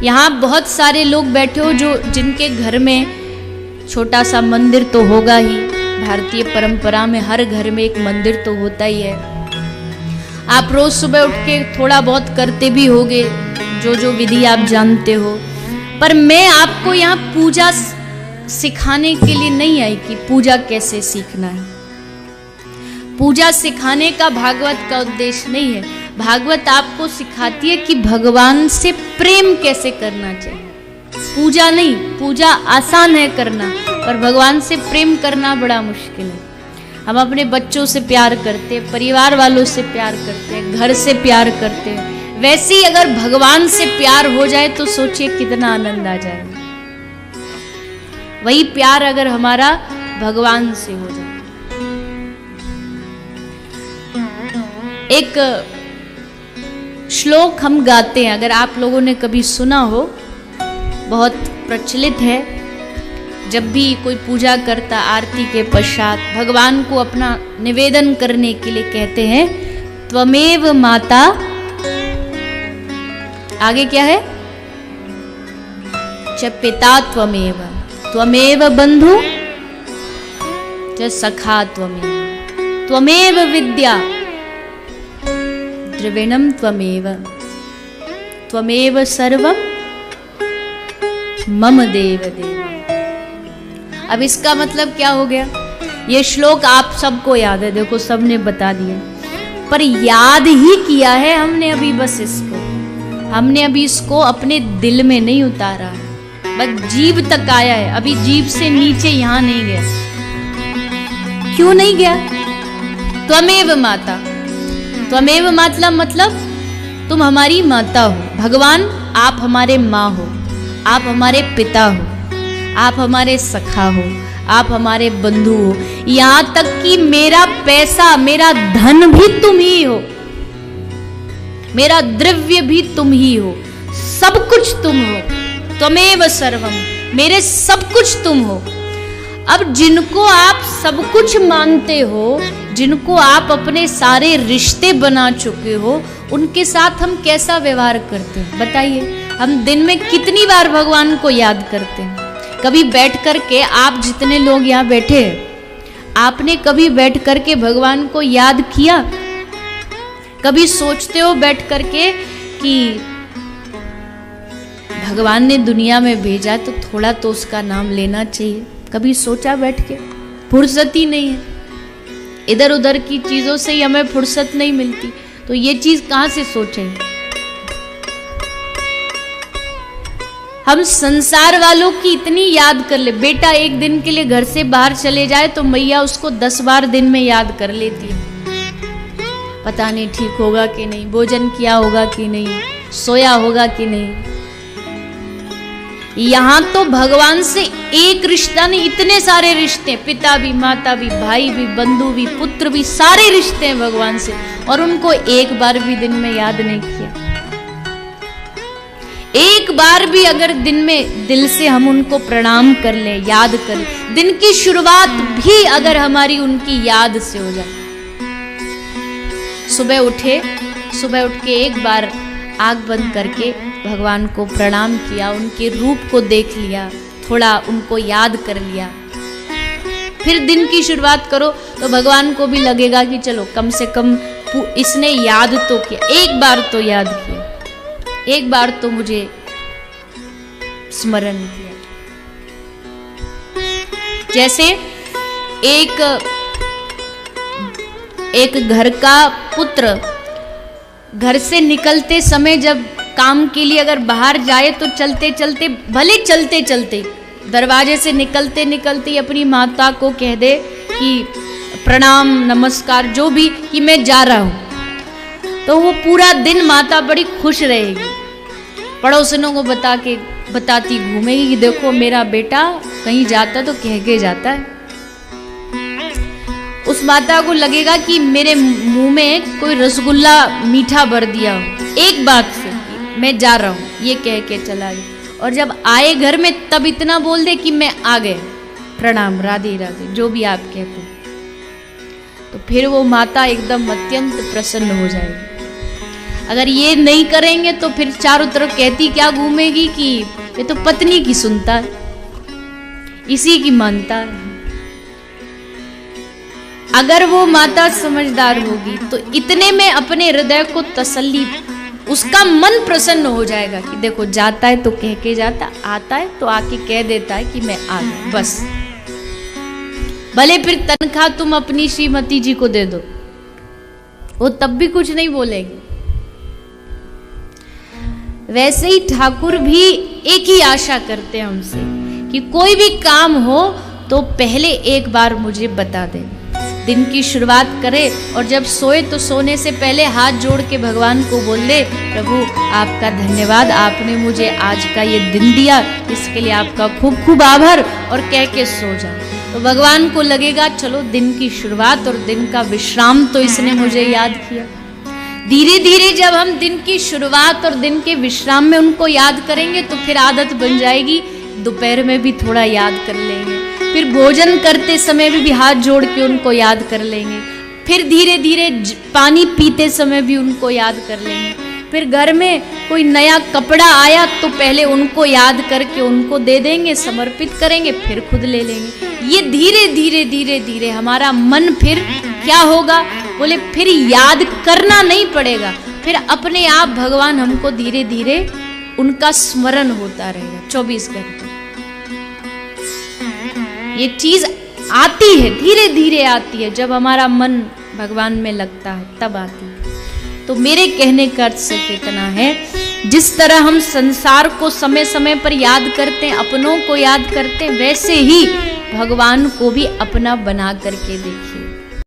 यहाँ बहुत सारे लोग बैठे हो जो जिनके घर में छोटा सा मंदिर तो होगा ही। भारतीय परंपरा में हर घर में एक मंदिर तो होता ही है। आप रोज सुबह उठ के थोड़ा बहुत करते भी होगे, जो जो विधि आप जानते हो। पर मैं आपको यहाँ पूजा सिखाने के लिए नहीं आई कि पूजा कैसे सीखना है। पूजा सिखाने का भागवत का उद्देश्य नहीं है। भागवत आपको सिखाती है कि भगवान से प्रेम कैसे करना चाहिए। पूजा नहीं, पूजा आसान है करना, पर भगवान से प्रेम करना बड़ा मुश्किल है। हम अपने बच्चों से प्यार करते हैं, परिवार वालों से प्यार करते हैं, घर से प्यार करते हैं। वैसे ही अगर भगवान से प्यार हो जाए तो सोचिए कितना आनंद आ जाएगा। वही प्यार अगर हमारा भगवान से हो जाए। एक श्लोक हम गाते हैं, अगर आप लोगों ने कभी सुना हो, बहुत प्रचलित है। जब भी कोई पूजा करता आरती के पश्चात भगवान को अपना निवेदन करने के लिए कहते हैं, त्वमेव माता, आगे क्या है, च पिता त्वमेव, त्वमेव बंधु च सखा त्वमेव, त्वमेव विद्या द्रविणम त्वमेव, त्वमेव सर्वम मम देव देव। अब इसका मतलब क्या हो गया? ये श्लोक आप सबको याद है, देखो सबने बता दिया, पर याद ही किया है हमने अभी, बस इसको हमने अभी इसको अपने दिल में नहीं उतारा, बस जीभ तक आया है, अभी जीभ से नीचे यहां नहीं गया। क्यों नहीं गया? त्वमेव माता, त्वमेव मतलब तुम हमारी माता हो। भगवान आप हमारे माँ हो, आप हमारे पिता हो, आप हमारे सखा हो, आप हमारे बंधु हो, यहां तक कि मेरा पैसा, मेरा धन भी तुम ही हो, मेरा द्रव्य भी तुम ही हो, सब कुछ तुम हो। त्वमेव सर्वम, मेरे सब कुछ तुम हो। अब जिनको आप सब कुछ मानते हो, जिनको आप अपने सारे रिश्ते बना चुके हो, उनके साथ हम कैसा व्यवहार करते हैं बताइए? हम दिन में कितनी बार भगवान को याद करते हैं? कभी बैठ करके, आप जितने लोग यहाँ बैठे हैं, आपने कभी बैठ करके भगवान को याद किया? कभी सोचते हो बैठ करके कि भगवान ने दुनिया में भेजा तो थोड़ा तो उसका नाम लेना चाहिए? कभी सोचा बैठ के? फुर्सत ही नहीं है, इधर उधर की चीजों से ही हमें फुर्सत नहीं मिलती, तो ये चीज कहां से सोचेंगे? हम संसार वालों की इतनी याद कर ले, बेटा एक दिन के लिए घर से बाहर चले जाए तो मैया उसको 10 बार दिन में याद कर लेती है। पता नहीं ठीक होगा कि नहीं, भोजन किया होगा कि नहीं, सोया होगा कि नहीं। यहां तो भगवान से एक रिश्ता नहीं, इतने सारे रिश्ते, पिता भी, माता भी, भाई भी, बंधु भी, पुत्र भी, सारे रिश्ते हैं भगवान से, और उनको एक बार भी दिन में याद नहीं किया। एक बार भी अगर दिन में दिल से हम उनको प्रणाम कर ले, याद कर ले, दिन की शुरुआत भी अगर हमारी उनकी याद से हो जाए, सुबह उठे, सुबह उठ के एक बार आंख बंद करके भगवान को प्रणाम किया, उनके रूप को देख लिया, थोड़ा उनको याद कर लिया, फिर दिन की शुरुआत करो, तो भगवान को भी लगेगा कि चलो कम से कम इसने याद तो किया, एक बार तो याद किया, एक बार तो मुझे स्मरण किया। जैसे एक घर का पुत्र घर से निकलते समय जब काम के लिए अगर बाहर जाए तो चलते चलते, भले चलते चलते दरवाजे से निकलते निकलते अपनी माता को कह दे कि प्रणाम, नमस्कार, जो भी, कि मैं जा रहा हूं, तो वो पूरा दिन माता बड़ी खुश रहेगी, पड़ोसियों को बताती घूमेगी कि देखो मेरा बेटा कहीं जाता तो कह के जाता है। उस माता को लगेगा कि मेरे मुंह में कोई रसगुल्ला मीठा भर दिया हो, एक बात से मैं जा रहा हूं ये कह के चला गया, और जब आए घर में तब इतना बोल दे कि मैं आ गए, प्रणाम, राधे राधे, जो भी आप कहते हैं, तो फिर वो माता एकदम अत्यंत प्रसन्न हो जाएगी। अगर ये नहीं करेंगे तो फिर चारों तरफ कहती क्या घूमेगी कि ये तो पत्नी की सुनता है, इसी की मानता है। अगर वो माता समझदार होगी तो इतने में अपने हृदय को तसल्ली, उसका मन प्रसन्न हो जाएगा कि देखो जाता है तो कह के जाता, आता है तो आके कह देता है कि मैं आ गया, बस। भले फिर तनख्वाह तुम अपनी श्रीमती जी को दे दो, वो तब भी कुछ नहीं बोलेगी। वैसे ही ठाकुर भी एक ही आशा करते हैं हमसे कि कोई भी काम हो तो पहले एक बार मुझे बता दे। दिन की शुरुआत करे और जब सोए तो सोने से पहले हाथ जोड़ के भगवान को बोल दे, प्रभु आपका धन्यवाद, आपने मुझे आज का ये दिन दिया, इसके लिए आपका खूब खूब आभार, और कह के सो जाए। तो भगवान को लगेगा चलो दिन की शुरुआत और दिन का विश्राम तो इसने मुझे याद किया। धीरे धीरे जब हम दिन की शुरुआत और दिन के विश्राम में उनको याद करेंगे तो फिर आदत बन जाएगी, दोपहर में भी थोड़ा याद कर लेंगे, फिर भोजन करते समय भी हाथ जोड़ के उनको याद कर लेंगे, फिर धीरे धीरे पानी पीते समय भी उनको याद कर लेंगे, फिर घर में कोई नया कपड़ा आया तो पहले उनको याद करके उनको दे देंगे, समर्पित करेंगे, फिर खुद ले लेंगे। ये धीरे धीरे धीरे धीरे हमारा मन फिर क्या होगा, बोले फिर याद करना नहीं पड़ेगा, फिर अपने आप भगवान हमको धीरे धीरे उनका स्मरण होता रहेगा 24 घंटे। ये चीज आती है, धीरे धीरे आती है, जब हमारा मन भगवान में लगता है तब आती है। तो मेरे कहने का अर्थ सिर्फ इतना है, जिस तरह हम संसार को समय समय पर याद करते हैं, अपनों को याद करते हैं, वैसे ही भगवान को भी अपना बना करके देखिए।